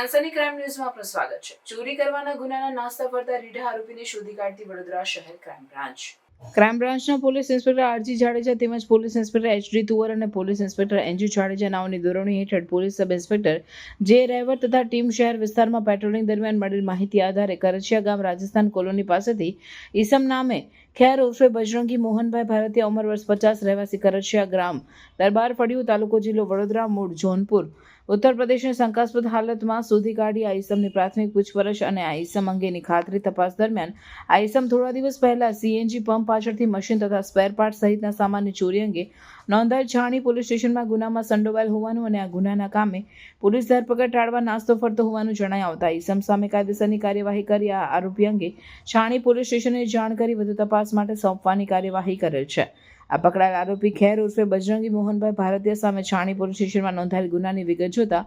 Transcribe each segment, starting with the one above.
સનસની crime ન્યૂઝમાં આપનું સ્વાગત છે। ચોરી કરવાના ગુનાના નાસ્તા ફરતા રીઢા આરોપીને શોધી કાઢતી વડોદરા શહેર ક્રાઇમ બ્રાન્ચના પોલીસ ઇન્સ્પેક્ટર આરજી જાડેજા તેમજ પોલીસ ઇન્સ્પેક્ટર એચડી તુવર અને પોલીસ ઇન્સ્પેક્ટર એનજી જાડેજા નાઓની દોરવણી હેઠળ police sub inspector J Rahevar તથા ટીમ શહેર વિસ્તારમાં પેટ્રોલિંગ દરમિયાન મળેલ માહિતી આધારે કરચિયા ગામ રાજસ્થાન કોલોની પાસેથી ઈસમ નામે ખેર ઉર્ફે બજરંગી મોહનભાઈ ભારતીય ઉંમર વર્ષ 50 રહેવાસી કરચિયા ગ્રામ દરબાર ફળિયું તાલુકો જિલ્લો વડોદરા મૂળ જોનપુર ઉત્તર પ્રદેશની શંકાસ્પદ હાલતમાં શોધી કાઢી આ ઈસમની પ્રાથમિક પૂછપરછ અને આ ઈસમ અંગેની ખાતરી તપાસ દરમિયાન આ ઈસમ થોડા દિવસ પહેલા સીએનજી પંપ પાછળથી મશીન તથા સ્પેર પાર્ટ સહિતના સામાનની ચોરી અંગે નોંધાયેલ છાણી પોલીસ સ્ટેશનમાં ગુનામાં સંડોવાયેલ હોવાનું અને આ ગુનાના કામે પોલીસ ધરપકડ ટાળવા નાસ્તો ફરતો હોવાનું જણાઈ આવતા ઈસમ સામે કાયદેસરની કાર્યવાહી કરી આ આરોપી અંગે છાણી પોલીસ સ્ટેશને જાણ કરી વધુ તપાસ માટે સોંપવાની કાર્યવાહી કરેલ છે। આ પકડાયેલ આરોપી ખેર ઉર્ફે બજરંગી મોહનભાઈ ભારતીય સામે છાણી પોલીસ સ્ટેશનમાં નોંધાયેલ ગુનાની વિગત જોતા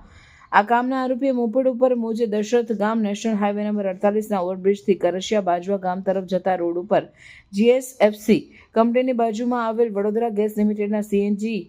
આ કામના આરોપીએ મોપેડ ઉપર મોજે દશરથ ગામ નેશનલ હાઈવે નંબર 48ના ઓવરબ્રિજથી કરશિયા બાજવા ગામ તરફ જતા રોડ ઉપર જીએસએફસી કંપનીની બાજુમાં આવેલ વડોદરા ગેસ લિમિટેડના સીએનજી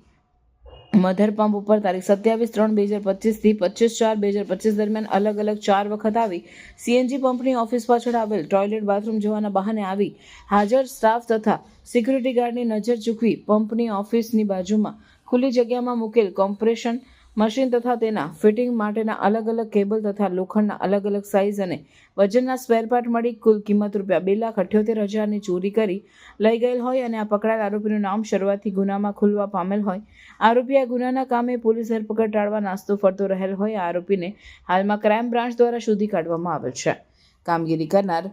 મધર પંપ ઉપર તારીખ 27/3/2025 થી 25/4/2025 દરમિયાન અલગ અલગ 4 વખત આવી સીએનજી પંપની ઓફિસ પાછળ આવેલ ટોયલેટ બાથરૂમ જવાના બહાને આવી હાજર સ્ટાફ તથા સિક્યુરિટી ગાર્ડની નજર ચૂકવી પંપની ઓફિસની બાજુમાં ખુલ્લી જગ્યામાં મૂકેલ કોમ્પ્રેશન મશીન તથા તેના ફિટિંગ માટેના અલગ અલગ કેબલ તથા લોખંડના અલગ અલગ સાઇઝ અને વજનના સ્પેર પાર્ટ મળી કુલ કિંમત ₹2,78,000ની ચોરી કરી લઈ ગયેલ હોય અને આ પકડાયેલ આરોપીનું નામ શરૂઆતથી ગુનામાં ખુલવા પામેલ હોય। આરોપી આ ગુનાના કામે પોલીસ ધરપકડ ટાળવા નાસ્તો ફરતો રહેલ હોય આ આરોપીને હાલમાં ક્રાઇમ બ્રાન્ચ દ્વારા શોધી કાઢવામાં આવેલ છે। કામગીરી કરનાર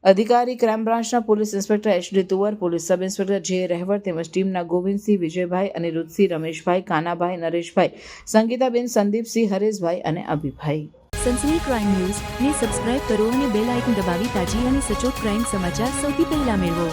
અધિકારી ક્રાઇમ બ્રાન્ચના police inspector HD Tuvar, police sub inspector J Rahevar તેમજ ટીમના ગોવિંદસિંહ, વિજયભાઈ, અનિરુદ્ધસિંહ, રમેશભાઈ, કાનાભાઈ, નરેશભાઈ, સંગીતાબેન, સંદીપસિંહ, હરેશભાઈ અને અભિભાઈ। સનસની ક્રાઇમ ન્યૂઝ ને સબસ્ક્રાઇબ કરો અને બેલ આઇકન દબાવી તાજી અને સચોટ ક્રાઇમ સમાચાર સૌથી પહેલા મેળવો।